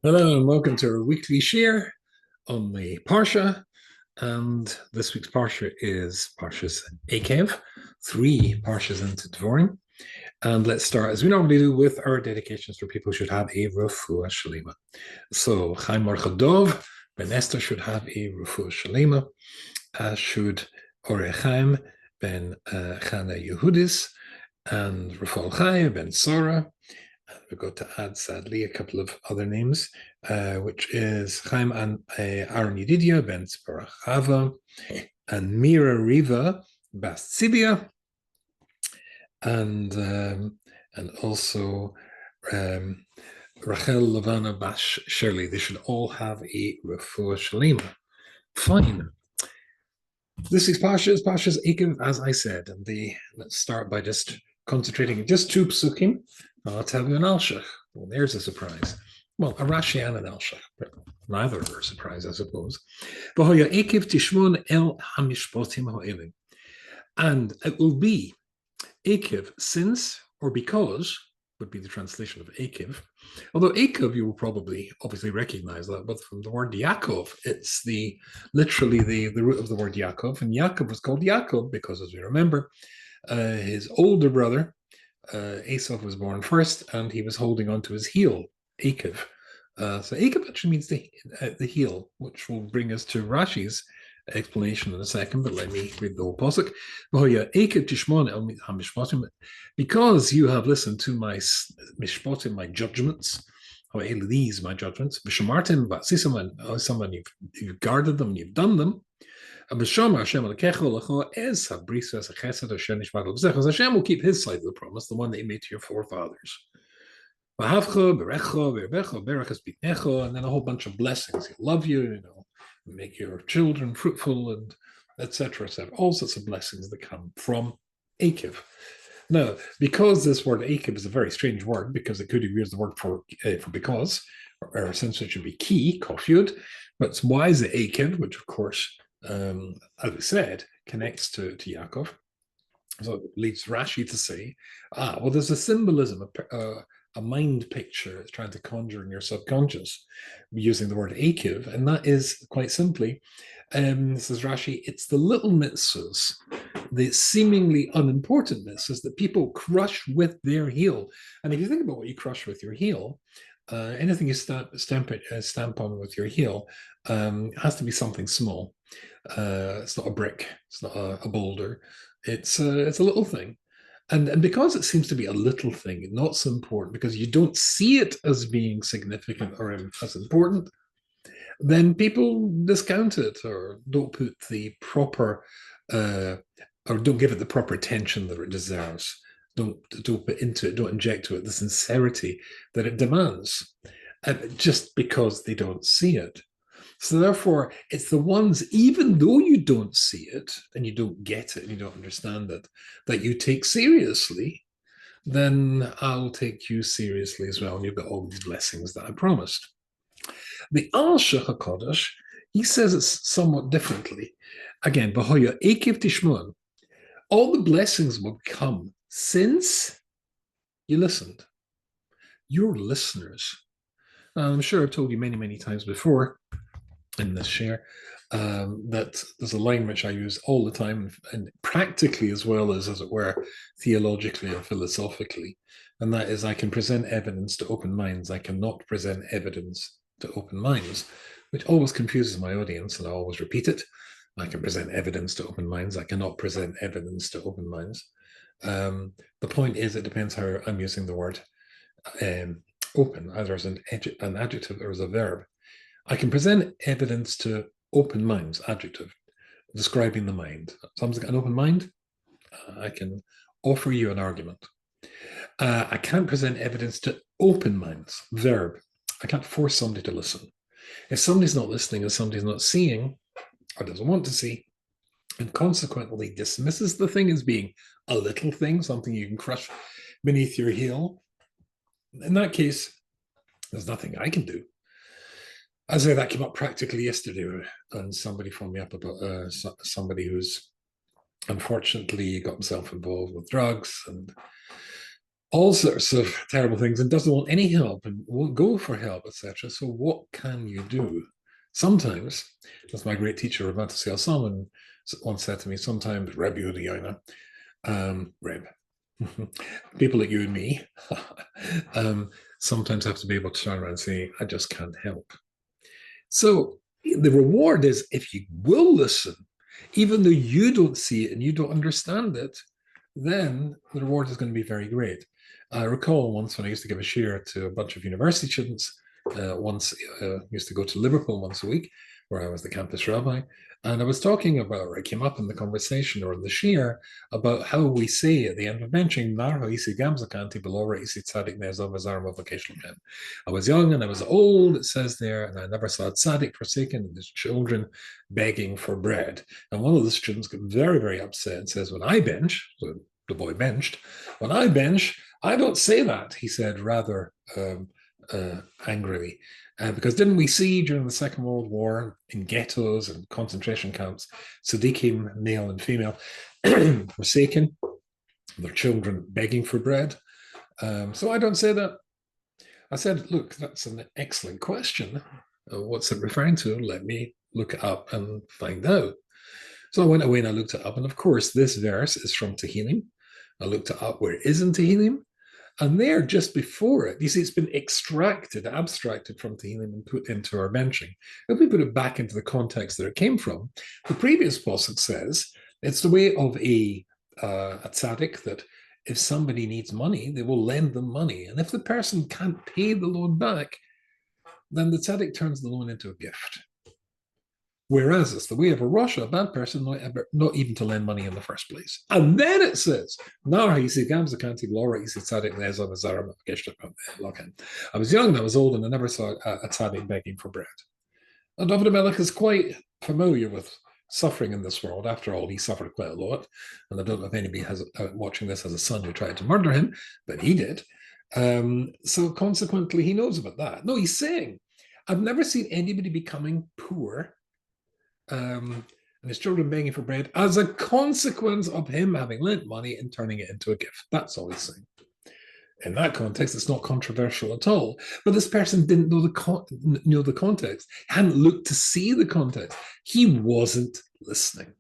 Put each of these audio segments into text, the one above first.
Hello and welcome to our weekly share on the Parsha. And this week's Parsha is Parsha's Akev, three Parshas into Devorim. And let's start, as we normally do, with our dedications for people who should have a Refuah Shalema. So, Chaim Marchadov, Ben Esther should have a Refuah Shalema, as should Orechaim Ben Chana Yehudis, and Rafal Chai Ben Sora. We've got to add, sadly, a couple of other names, which is Chaim and Aaron Yedidia ben Tzparachava, and Mira Riva Bas Tzibia, and also Rachel Lavana Bas Shirley. They should all have a Refuah Shalema. Fine. This is Pasha's Akev, as I said, and let's start by just concentrating on just two psukim. I'll tell you an Alshich. Well, there's a surprise. Well, a Rashi and an Alshich, but neither are a surprise, I suppose. And it will be Akev, since or because, would be the translation of Akev. Although Akev, you will probably obviously recognize that, but from the word Yaakov, it's literally the root of the word Yaakov. And Yaakov was called Yaakov because, as we remember, his older brother, Esau, was born first, and he was holding onto his heel, Akev. So Akev actually means the heel, which will bring us to Rashi's explanation in a second, but let me read the whole pasuk. Because you have listened to my mishpatim, my judgments, these my judgments, you've guarded them, you've done them. Hashem will keep his side of the promise, the one that he made to your forefathers. And then a whole bunch of blessings. He'll love you, make your children fruitful, and etc. All sorts of blessings that come from Akev. Now, because this word Akev is a very strange word, because it could be used the word for because, or since it should be key, kofyud, but why is it Akev, which of course, as we said, connects to Yaakov. So it leads Rashi to say, well, there's a symbolism, a mind picture it's trying to conjure in your subconscious using the word Akev, and that is quite simply, says Rashi, it's the little mitzvahs, the seemingly unimportant mitzvahs that people crush with their heel. And if you think about what you crush with your heel, anything you stamp on with your heel has to be something small. It's not a brick, it's not a boulder, it's a little thing. And because it seems to be a little thing, not so important, because you don't see it as being significant or as important, then people discount it or don't put the proper, or don't give it the proper attention that it deserves. Don't put into it, don't inject to it the sincerity that it demands, just because they don't see it. So therefore, it's the ones, even though you don't see it and you don't get it and you don't understand it, that you take seriously, then I'll take you seriously as well. And you've got all these blessings that I promised. The Alshich HaKodesh, he says it somewhat differently. Again, B'hoya Ekev Tishmon, all the blessings will come since you listened. You're listeners. I'm sure I've told you many, many times before in this share that there's a line which I use all the time, and practically as well as it were, theologically and philosophically, and that is, I can present evidence to open minds, I cannot present evidence to open minds, which always confuses my audience, and I always repeat it. I can present evidence to open minds, I cannot present evidence to open minds. The point is, it depends how I'm using the word open, either as an adjective or as a verb. I can present evidence to open minds, adjective, describing the mind. Someone's got an open mind, I can offer you an argument. I can't present evidence to open minds, verb. I can't force somebody to listen. If somebody's not listening, if somebody's not seeing, or doesn't want to see, and consequently dismisses the thing as being a little thing, something you can crush beneath your heel, in that case, there's nothing I can do. As that came up practically yesterday, and somebody phoned me up about somebody who's unfortunately got himself involved with drugs, and all sorts of terrible things and doesn't want any help and won't go for help, etc. So what can you do? Sometimes, as my great teacher, Rav Salman, once said to me, sometimes, Reb Yehuda Reb, people like you and me, sometimes have to be able to turn around and say, I just can't help. So the reward is if you will listen, even though you don't see it and you don't understand it, then the reward is going to be very great. I recall once when I used to give a share to a bunch of university students, used to go to Liverpool once a week, where I was the campus rabbi, and I was talking about, or I came up in the conversation or in the share about how we say at the end of mentioning, I was young and I was old, it says there, and I never saw a tzaddik forsaken and his children begging for bread. And one of the students got very, very upset and says, when I bench, so the boy benched, when I bench, I don't say that, he said rather angrily. Because didn't we see during the Second World War in ghettos and concentration camps, tzaddikim, male and female, forsaken, their children begging for bread? So I don't say that. I said, look, that's an excellent question. What's it referring to? Let me look it up and find out. So I went away and I looked it up. And of course, this verse is from Tehillim. I looked it up where it is in Tehillim. And there, just before it, you see, it's been abstracted from Tehillim and put into our benching. If we put it back into the context that it came from, the previous pasuk says it's the way of a tzaddik that if somebody needs money, they will lend them money. And if the person can't pay the loan back, then the tzaddik turns the loan into a gift. Whereas it's the way of a Russia, a bad person, not even to lend money in the first place. And then it says, I was young and I was old and I never saw a tzaddik begging for bread. And David Melech is quite familiar with suffering in this world. After all, he suffered quite a lot. And I don't know if anybody has watching this has a son who tried to murder him, but he did. So consequently, he knows about that. No, he's saying, I've never seen anybody becoming poor and his children begging for bread as a consequence of him having lent money and turning it into a gift. That's all he's saying. In that context, it's not controversial at all. But this person didn't know the context, hadn't looked to see the context. He wasn't listening.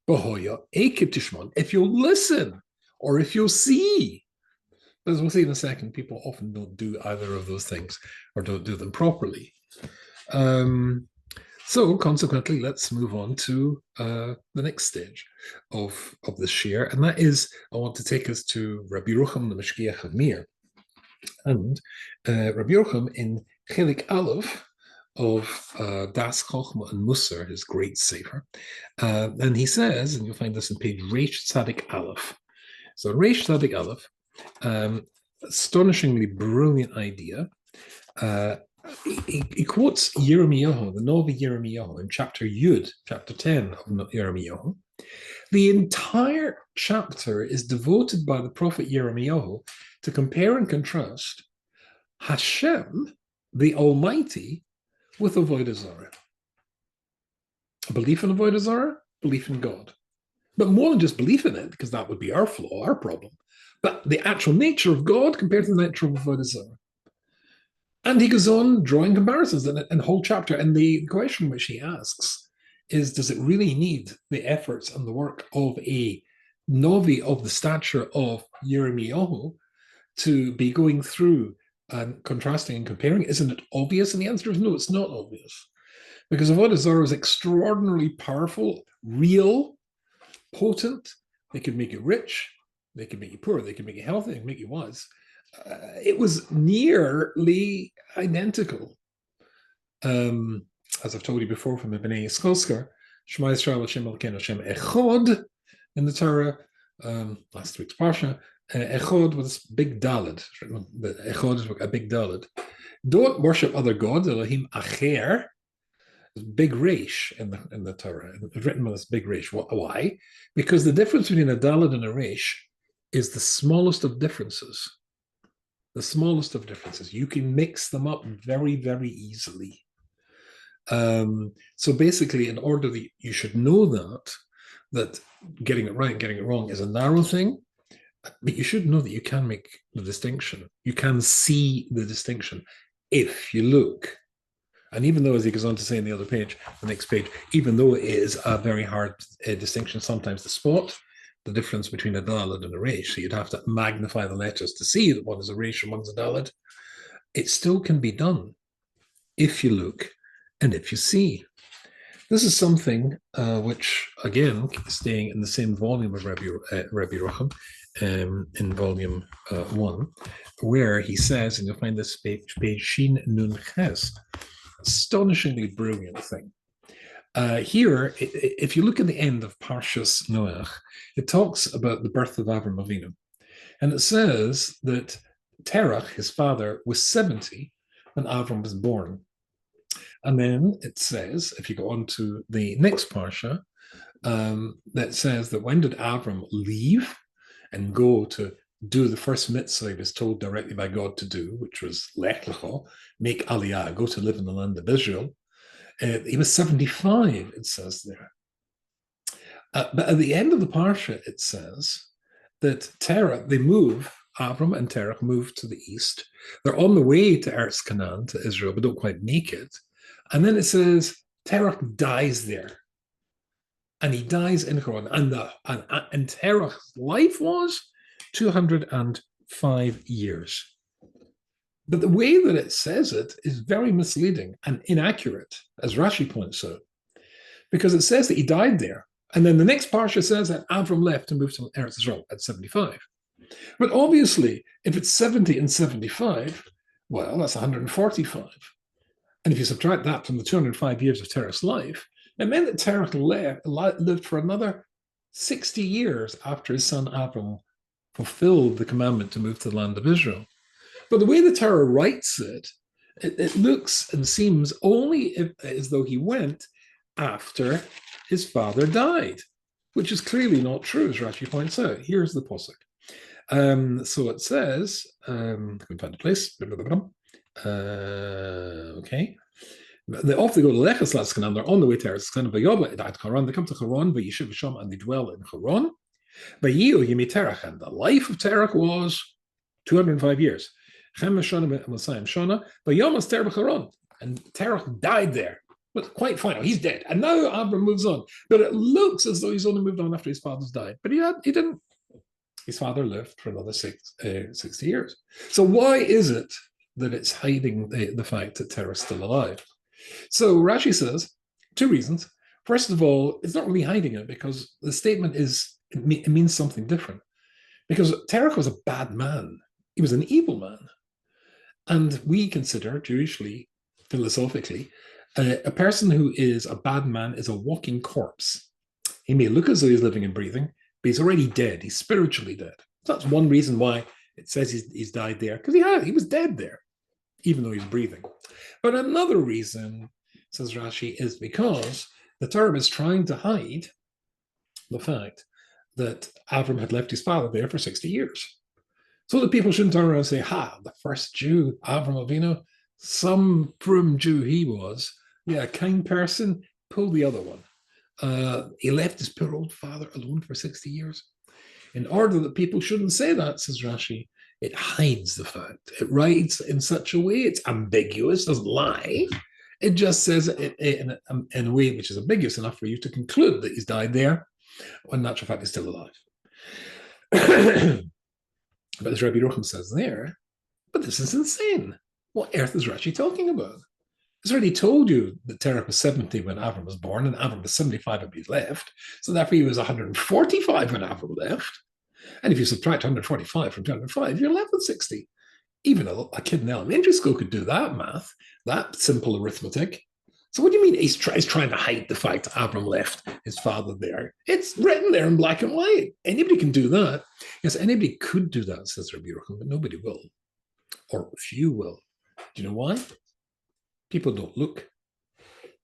If you'll listen, or if you'll see, as we'll see in a second, people often don't do either of those things or don't do them properly. So consequently, let's move on to the next stage of this share, and that is, I want to take us to Rabbi Yerucham, the Mashgiach of Mir. And Rabbi Yerucham in Chelik Aleph of Das Chochma and Musar, his great sefer, and he says, and you'll find this on page Reish Tzadik Aleph. So Reish Tzadik Aleph, astonishingly brilliant idea. He quotes Yirmiyahu, the Novi Yirmiyahu, in chapter Yud, chapter 10 of Yirmiyahu. The entire chapter is devoted by the prophet Yirmiyahu to compare and contrast Hashem, the Almighty, with Avodah Zarah. A belief in Avodah Zarah, belief in God. But more than just belief in it, because that would be our flaw, our problem, but the actual nature of God compared to the nature of Avodah Zarah. And he goes on drawing comparisons in a whole chapter. And the question which he asks is, does it really need the efforts and the work of a Novi of the stature of Yirmiyahu to be going through and contrasting and comparing? Isn't it obvious? And the answer is no, it's not obvious. Because Avodah Zarah is extraordinarily powerful, real, potent. They could make you rich. They could make you poor. They could make you healthy. They could make you wise. It was nearly identical. As I've told you before from the Bnei Yisrael, Shema Yisrael Hashem Elokeinu Hashem Echad in the Torah, last week's Parsha, Echad with this big Daled. Echad is a big Daled. Don't worship other gods, Elohim Acher, big Reish in the Torah. It's written with this big Reish. Why? Because the difference between a Daled and a Reish is the smallest of differences. The smallest of differences. You can mix them up very, very easily. So basically, in order that you should know that getting it right and getting it wrong is a narrow thing, But you should know that you can make the distinction. You can see the distinction if you look. And even though, as he goes on to say in the other page, the next page, even though it is a very hard distinction sometimes to spot, the difference between a daled and a resh, so you'd have to magnify the letters to see that one is a resh and one's a daled, it still can be done if you look and if you see. This is something which, again, staying in the same volume of Rabbi Yerucham, in volume 1, where he says, and you'll find this page Shin Nun Ches, astonishingly brilliant thing. Here, if you look at the end of Parshas Noach, it talks about the birth of Avram Avinu. And it says that Terach, his father, was 70 when Avram was born. And then it says, if you go on to the next Parsha, that says that when did Avram leave and go to do the first mitzvah he was told directly by God to do, which was Lech Lecho, make Aliyah, go to live in the land of Israel. He was 75, it says there. But at the end of the Parsha, it says that Terach, Avram and Terach move to the east. They're on the way to Eretz Canaan, to Israel, but don't quite make it. And then it says Terach dies there. And he dies in Haran. And Terach's life was 205 years. But the way that it says it is very misleading and inaccurate, as Rashi points out, because it says that he died there. And then the next parsha says that Avram left and moved to Eretz Israel at 75. But obviously, if it's 70 and 75, well, that's 145. And if you subtract that from the 205 years of Terach's life, it meant that Terach lived for another 60 years after his son Avram fulfilled the commandment to move to the land of Israel. But the way the Torah writes it looks and seems only as though he went after his father died, which is clearly not true, as Rashi points out. Here's the posuk. So it says, can we find a place? Okay. Off they go to Lechas Laskanan, they're on the way to Eretz Canaan. At Haran, they come to Haran, Vayishiv Sham, and they dwell in Haran. Vayiyu Yemi Terach, and the life of Terach was 205 years. And Terach died there. But quite fine, he's dead. And now Abram moves on. But it looks as though he's only moved on after his father's died. But he didn't. His father lived for another 60 years. So why is it that it's hiding the fact that Terach's still alive? So Rashi says, two reasons. First of all, it's not really hiding it because the statement it means something different. Because Terach was a bad man. He was an evil man. And we consider, Jewishly, philosophically, a person who is a bad man is a walking corpse. He may look as though he's living and breathing, but he's already dead. He's spiritually dead. So that's one reason why it says he's died there, because he was dead there, even though he's breathing. But another reason, says Rashi, is because the Torah is trying to hide the fact that Avram had left his father there for 60 years. So that people shouldn't turn around and say, the first Jew, Avram Avinu, some prum Jew he was. Yeah, a kind person, pull the other one. He left his poor old father alone for 60 years. In order that people shouldn't say that, says Rashi, it hides the fact. It writes in such a way, it's ambiguous, doesn't lie. It just says it in a way which is ambiguous enough for you to conclude that he's died there, when in actual fact he's still alive. But as Rabbi Yerucham says there, but this is insane. What earth is Rashi talking about? He's already told you that Terach was 70 when Avram was born, and Avram was 75 when he left. So therefore he was 145 when Avram left. And if you subtract 145 from 205, you're left with 60. Even a kid in elementary school could do that math, that simple arithmetic. So what do you mean he's trying to hide the fact that Avram left his father there? It's written there in black and white. Anybody can do that. Yes, anybody could do that, says Rabbi Yerucham, but nobody will. Or few will. Do you know why? People don't look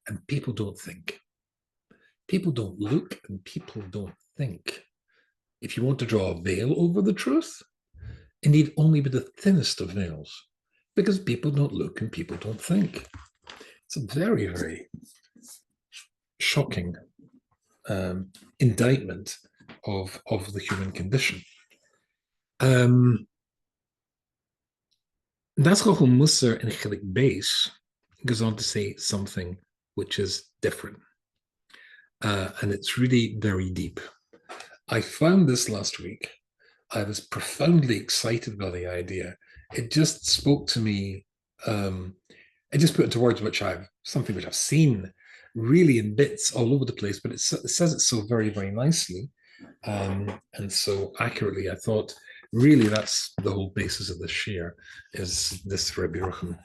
and people don't think. People don't look and people don't think. If you want to draw a veil over the truth, it need only be the thinnest of veils, because people don't look and people don't think. It's a very, very shocking indictment of the human condition. Nasrachel Musar in Chilik Beis goes on to say something which is different. And it's really very deep. I found this last week. I was profoundly excited by the idea. It just spoke to me. It just put into words something which I've seen really in bits all over the place, but it says it so very, very nicely and so accurately. I thought, really, that's the whole basis of this share, is this Rabbi Yerucham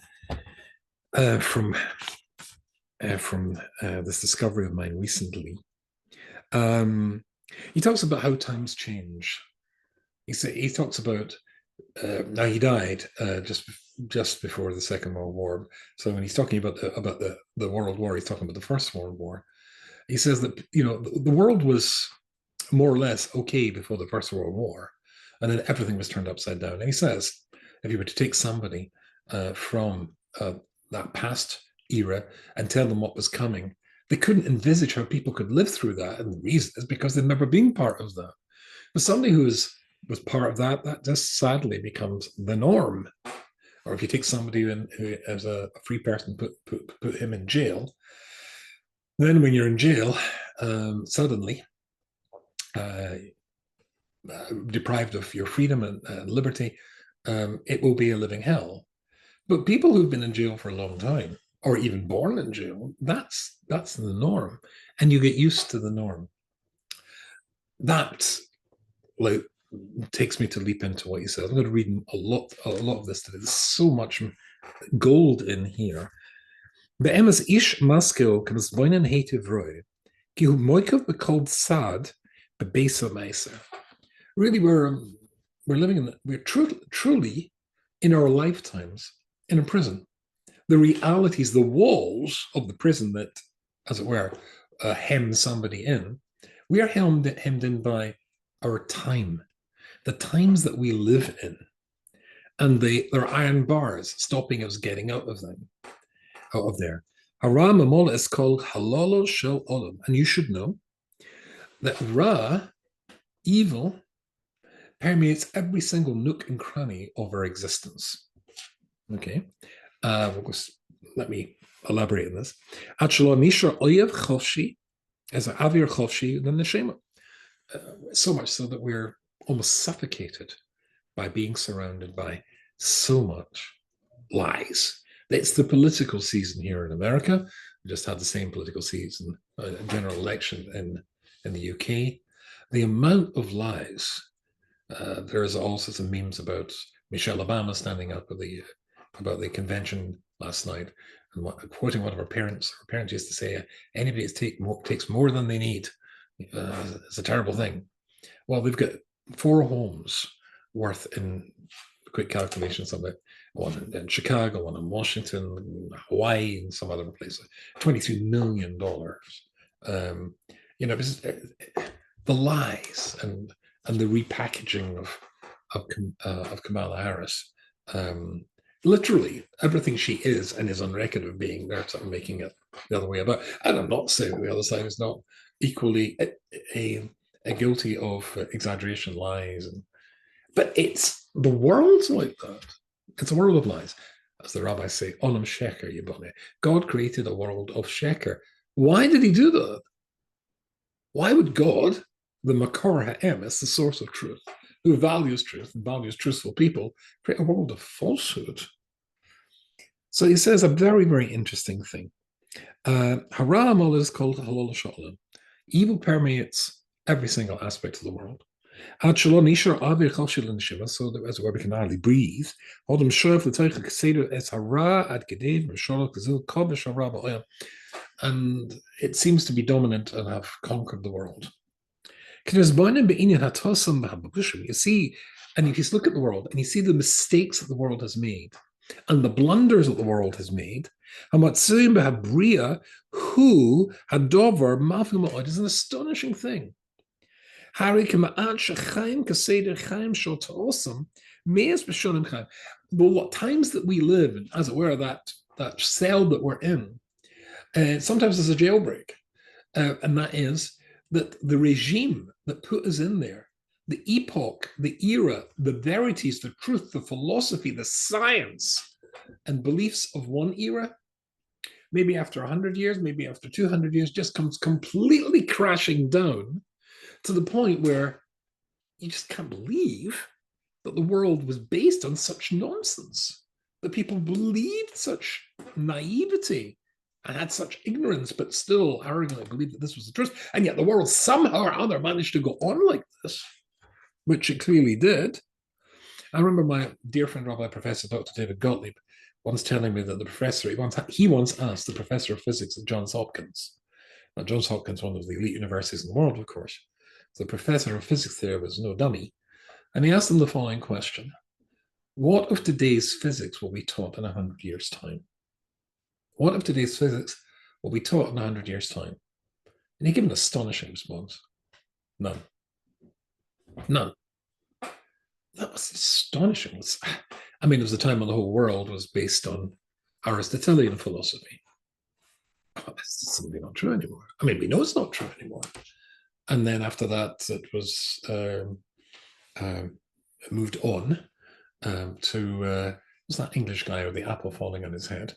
from this discovery of mine recently. He talks about how times change. He talks about now he died just before the Second World War. So when he's talking about the World War, he's talking about the First World War. He says that the world was more or less okay before the First World War, and then everything was turned upside down. And he says, if you were to take somebody from that past era and tell them what was coming, they couldn't envisage how people could live through that. And the reason is because they'd never been part of that. But somebody who was part of that just sadly becomes the norm. Or if you take somebody who as a free person, put him in jail, then when you're in jail, suddenly deprived of your freedom and liberty, it will be a living hell. But people who've been in jail for a long time, or even born in jail, that's the norm, and you get used to the norm. That takes me to leap into what he says. I'm going to read a lot of this today. There's so much gold in here. Be'emes ish maskil comes boinen hativ roy, ki hu moikav called sad be'besa meiser. Really, we're truly in our lifetimes in a prison. The realities, the walls of the prison that, as it were, hem somebody in, we are hemmed in by our time, the times that we live in, and there are iron bars stopping us getting out of there. Haram Amola is called Halolo Shel Olam, and you should know that Ra, evil, permeates every single nook and cranny of our existence. Okay, let me elaborate on this. As an avir chovshi, then the shema. So much so that we're almost suffocated by being surrounded by so much lies. It's the political season here in America. We just had the same political season, general election in the UK. The amount of lies. There's all sorts of memes about Michelle Obama standing up about the convention last night and quoting one of her parents. Her parents used to say, "Anybody that takes more than they need is a terrible thing." Well, we've got 4 homes worth, in quick calculations of it, one in Chicago, one in Washington, Hawaii, and some other places, $22 million. The lies and the repackaging of Kamala Harris. Literally everything she is and is on record of being, they're sort of making it the other way about. And I'm not saying the other side is not equally guilty of exaggeration, lies, but it's the world's like that. It's a world of lies, as the rabbis say. Olam sheker yibone. God created a world of sheker. Why did He do that? Why would God, the makor ha'emes, the source of truth, who values truth and values truthful people, create a world of falsehood? So he says a very, very interesting thing. Haram is called halal shalom. Evil permeates every single aspect of the world. So that as where we can hardly breathe. And it seems to be dominant and have conquered the world. You see, and if you look at the world and you see the mistakes that the world has made and the blunders that the world has made, who hadover is an astonishing thing. What times that we live in, as it were, that cell that we're in, sometimes there's a jailbreak, and that is that the regime that put us in there the epoch, the era, the verities, the truth, the philosophy, the science, and beliefs of one era, maybe after 100 years, maybe after 200 years, just comes completely crashing down to the point where you just can't believe that the world was based on such nonsense, that people believed such naivety and had such ignorance, but still arrogantly believed that this was the truth. And yet the world somehow or other managed to go on like this, which it clearly did. I remember my dear friend, Rabbi Professor Dr. David Gottlieb, once telling me that the professor, he once asked the professor of physics at Johns Hopkins. Now, Johns Hopkins, one of the elite universities in the world, of course. So the professor of physics there was no dummy. And he asked them the following question: what of today's physics will be taught in 100 years' time? What of today's physics will be taught in 100 years' time? And he gave an astonishing response: none. None. That was astonishing. I mean, it was a time when the whole world was based on Aristotelian philosophy. Oh, this is simply not true anymore. I mean, we know it's not true anymore. And then after that, it was moved on to was that English guy with the apple falling on his head.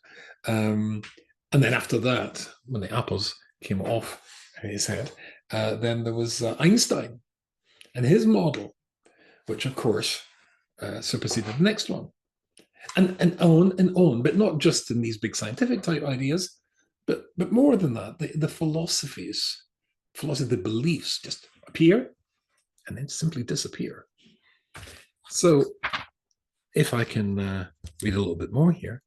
And then after that, when the apples came off his head, then there was Einstein and his model, which of course superseded the next one. And on, but not just in these big scientific type ideas, but more than that, the philosophies, the beliefs just appear and then simply disappear. So if I can read a little bit more here,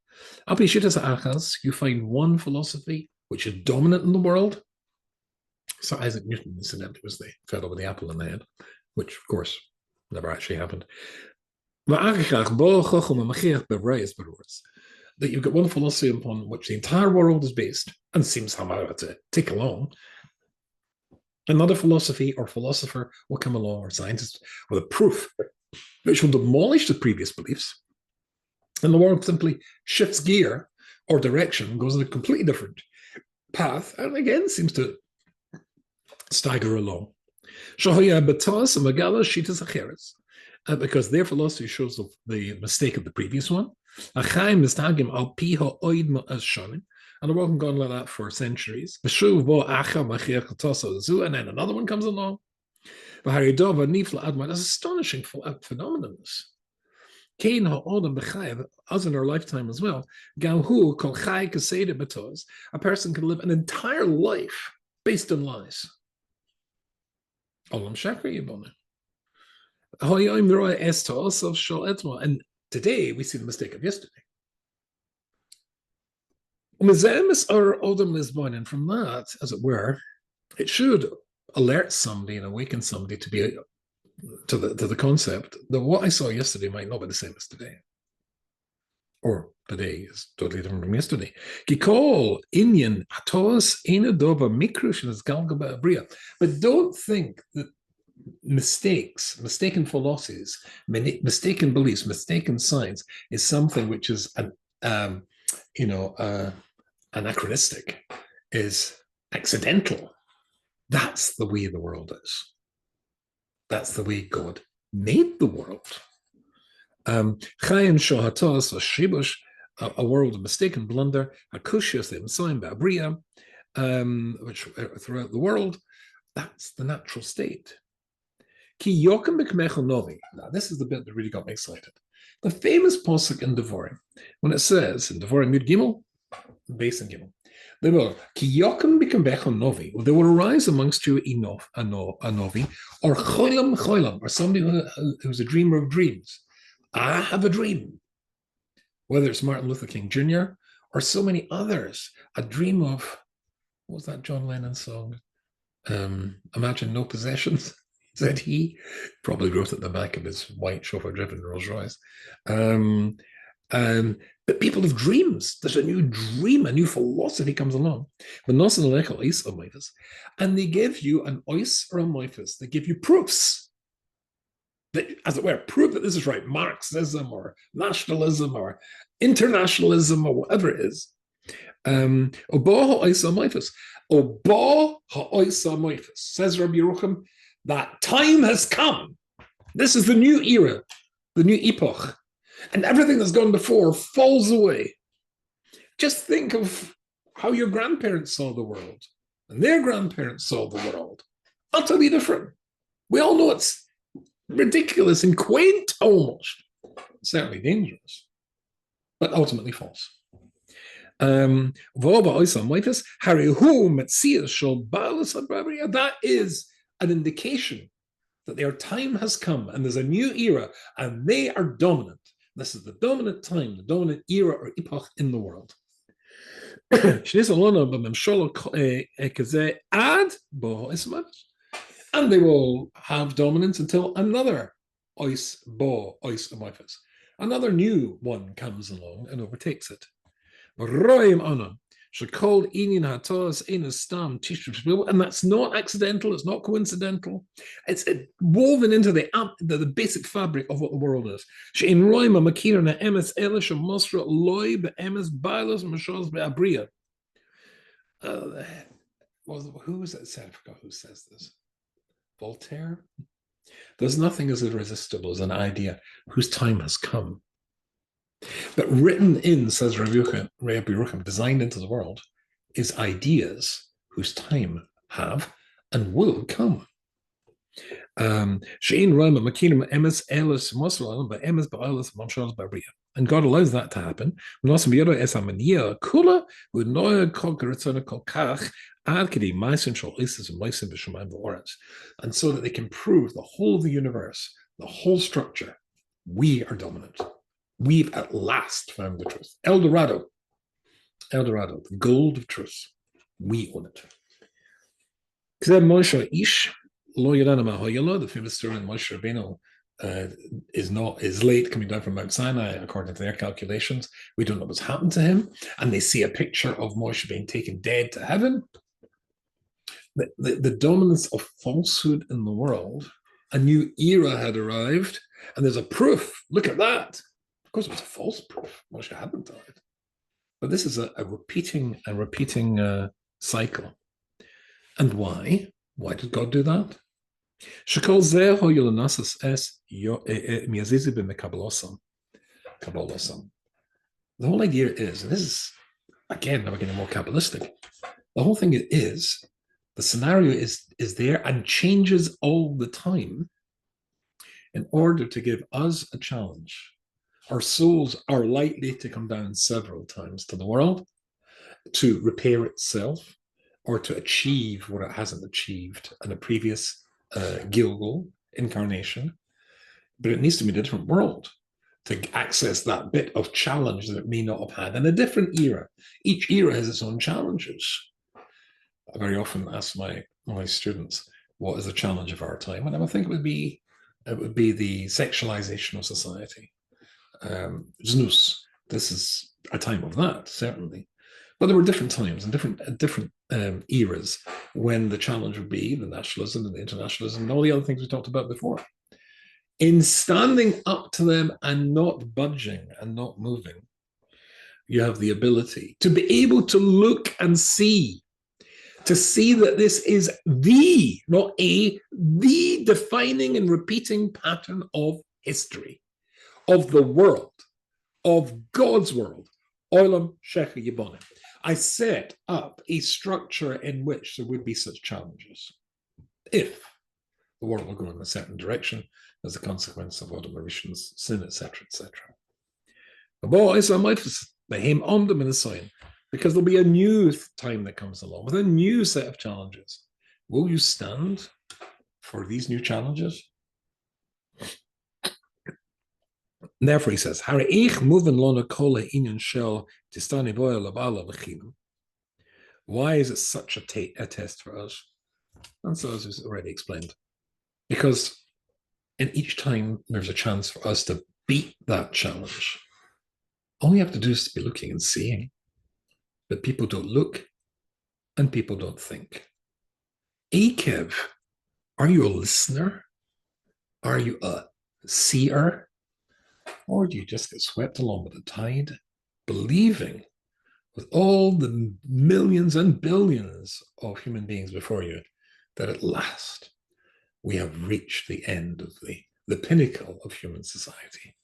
you find one philosophy which is dominant in the world. So Isaac Newton, incidentally, was the fellow with the apple in the head, which of course never actually happened. That you've got one philosophy upon which the entire world is based and seems somehow to tick along. Another philosophy or philosopher will come along, or scientist, with a proof which will demolish the previous beliefs. And the world simply shifts gear or direction, goes in a completely different path, and again seems to stagger along. Because their philosophy shows the mistake of the previous one. And the world can go on like that for centuries. And then another one comes along. That's astonishing phenomenon. Us in our lifetime as well. A person can live an entire life based on lies. And today we see the mistake of yesterday. And from that, as it were, it should alert somebody and awaken somebody to be to the concept that what I saw yesterday might not be the same as today. Or today is totally different from yesterday. But don't think that mistaken philosophies, mistaken beliefs, mistaken science is something which is anachronistic, is accidental. That's the way the world is. That's the way God made the world. A world of mistaken blunder, which throughout the world, that's the natural state. Now, this is the bit that really got me excited. The famous pasuk in Devarim, when it says in Devarim Yud Gimel, base and Gimel, they will arise amongst you a novi, or cholam, or somebody who's a dreamer of dreams. I have a dream. Whether it's Martin Luther King Jr. or so many others, a dream of, what was that John Lennon song? Imagine no possessions, said he. Probably wrote it at the back of his white chauffeur-driven Rolls Royce. But people have dreams. There's a new dream, a new philosophy comes along. And they give you an ois or a moifis. They give you proofs. That, as it were, prove that this is right. Marxism or nationalism or internationalism or whatever it is. Says Rabbi Yerucham, that time has come This is the new era, the new epoch. And everything that's gone before falls away. Just think of how your grandparents saw the world and their grandparents saw the world. Utterly different. We all know it's ridiculous and quaint almost. Certainly dangerous, but ultimately false. That is an indication that their time has come and there's a new era and they are dominant. This is the dominant time, the dominant era or epoch in the world. And they will have dominance until another another new one comes along and overtakes it. And that's not accidental, it's not coincidental. It's woven into the basic fabric of what the world is. Who is it said? I forgot who says this. Voltaire? There's nothing as irresistible as an idea whose time has come. But written in, says Rabbi Yerucham, designed into the world, is ideas whose time have and will come. And God allows that to happen. And so that they can prove the whole of the universe, the whole structure, we are dominant. We've at last found the truth. El Dorado, the gold of truth. We own it. The famous story in Moshe Rabbeinu is late coming down from Mount Sinai, according to their calculations. We don't know what's happened to him. And they see a picture of Moshe being taken dead to heaven. The dominance of falsehood in the world, a new era had arrived, and there's a proof. Look at that. Of course, it was a false proof. Moshe hadn't died. But this is a repeating cycle. And why? Why did God do that? The whole idea is, and this is, again, now we're getting more Kabbalistic, the whole thing is, the scenario is there and changes all the time in order to give us a challenge. Our souls are likely to come down several times to the world to repair itself or to achieve what it hasn't achieved in a previous Gilgal incarnation. But it needs to be a different world to access that bit of challenge that it may not have had in a different era. Each era has its own challenges. I very often ask my students, what is the challenge of our time? And I think it would be the sexualization of society. Znus. This is a time of that, certainly. But there were different times and different eras when the challenge would be the nationalism and the internationalism and all the other things we talked about before. In standing up to them and not budging and not moving, you have the ability to be able to look and see that this is the defining and repeating pattern of history, of the world, of God's world. Olam Shecha Yibonim. I set up a structure in which there would be such challenges if the world will go in a certain direction as a consequence of Adam Arishan's sin, etc., etc. Because there'll be a new time that comes along with a new set of challenges. Will you stand for these new challenges? And therefore, he says, why is it such a test for us? And so, as was already explained, because in each time there's a chance for us to beat that challenge. All we have to do is to be looking and seeing. But people don't look and people don't think. Akev, are you a listener? Are you a seer? Or do you just get swept along with the tide, believing with all the millions and billions of human beings before you that at last we have reached the end of the the pinnacle of human society.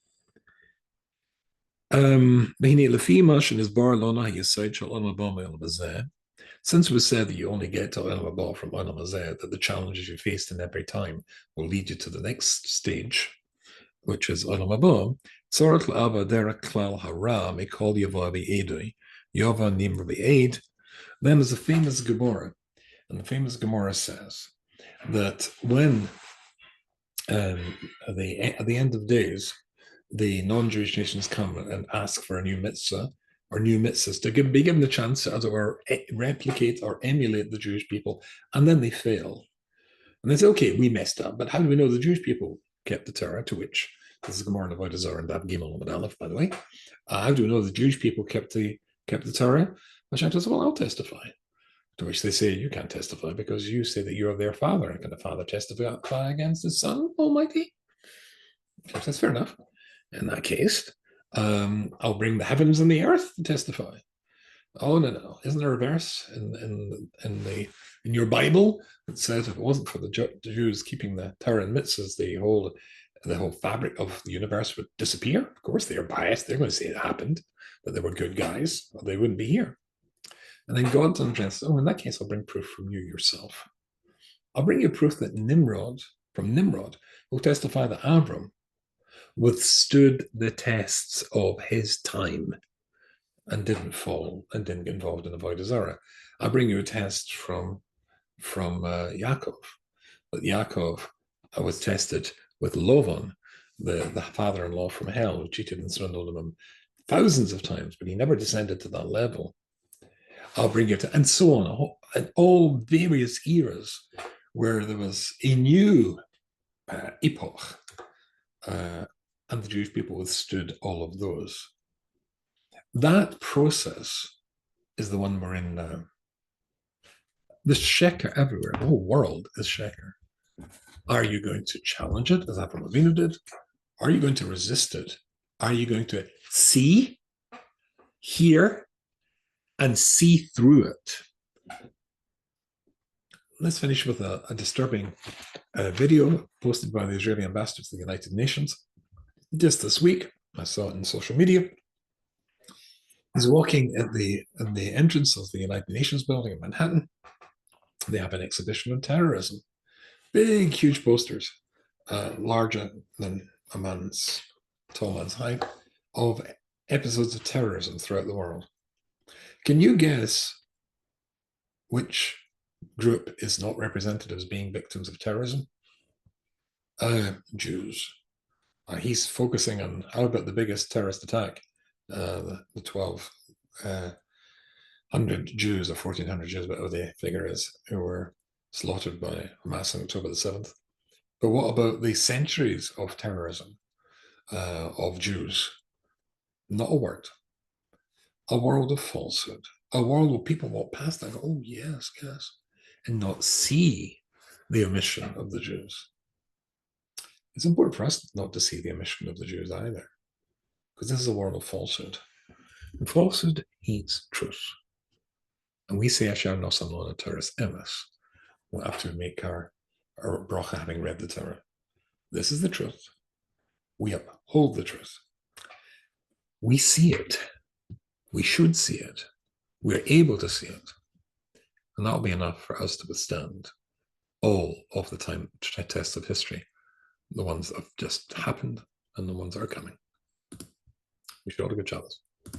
Since we said that you only get to Olam Haba from Olam Hazeh, that the challenges you faced in every time will lead you to the next stage, which is Olam Haba. Tzorat L'Ava Derek Klal Hara Mikol Yava B'Edui Yava Nimra B'Ed. Then there's a famous Gemara, and the famous Gemara says that when at the end of days, the non-Jewish nations come and ask for a new mitzvah or new mitzvahs to be given the chance to, as it were, replicate or emulate the Jewish people, and then they fail. And they say, okay, we messed up, but how do we know the Jewish people kept the Torah? To which, this is Gemara and Avodah Zarah and Dab Gimel and Aleph, by the way. How do we know the Jewish people kept the Torah? Hashem says, well, I'll testify. To which they say, you can't testify because you say that you're their father. Can the father testify against his son, Almighty? Hashem says, fair enough. In that case, I'll bring the heavens and the earth to testify. Oh, no. Isn't there a verse in your Bible that says if it wasn't for the Jews keeping the Torah and mitzvahs, the whole fabric of the universe would disappear? Of course, they're biased. They're going to say it happened, that they were good guys, or they wouldn't be here. And then God says, in that case, I'll bring proof from you yourself. I'll bring you proof that Nimrod will testify that Abram withstood the tests of his time and didn't fall and didn't get involved in Avodah Zarah. I'll bring you a test from Yaakov. But Yaakov was tested with Lavan, the father-in-law from hell, who cheated and swindled him thousands of times, but he never descended to that level. I'll bring you to, and so on, in all various eras where there was a new epoch, and the Jewish people withstood all of those. That process is the one we're in now. There's sheker everywhere. The whole world is sheker. Are you going to challenge it, as Avraham Avinu did? Are you going to resist it? Are you going to see, hear, and see through it? Let's finish with a disturbing video posted by the Israeli ambassador to the United Nations just this week. I saw it in social media. He's walking at the entrance of the United Nations building in Manhattan. They have an exhibition on terrorism. Big, huge posters, larger than a tall man's height, of episodes of terrorism throughout the world. Can you guess which group is not represented as being victims of terrorism? Jews. He's focusing on how about the biggest terrorist attack, the 1,200 Jews or 1,400 Jews, whatever the figure is, who were slaughtered by Hamas on October the 7th. But what about the centuries of terrorism of Jews? Not a word. A world of falsehood. A world where people walk past and go, oh, yes, and not see the omission of the Jews. It's important for us not to see the omission of the Jews either, because this is a world of falsehood. And falsehood hates truth. And we say, Asher Nosan Lona Torah's Emes, after we make our bracha having read the Torah. This is the truth. We uphold the truth. We see it. We should see it. We're able to see it. And that'll be enough for us to withstand all of the tests of history, the ones that have just happened and the ones that are coming. We should all do good Shabbos.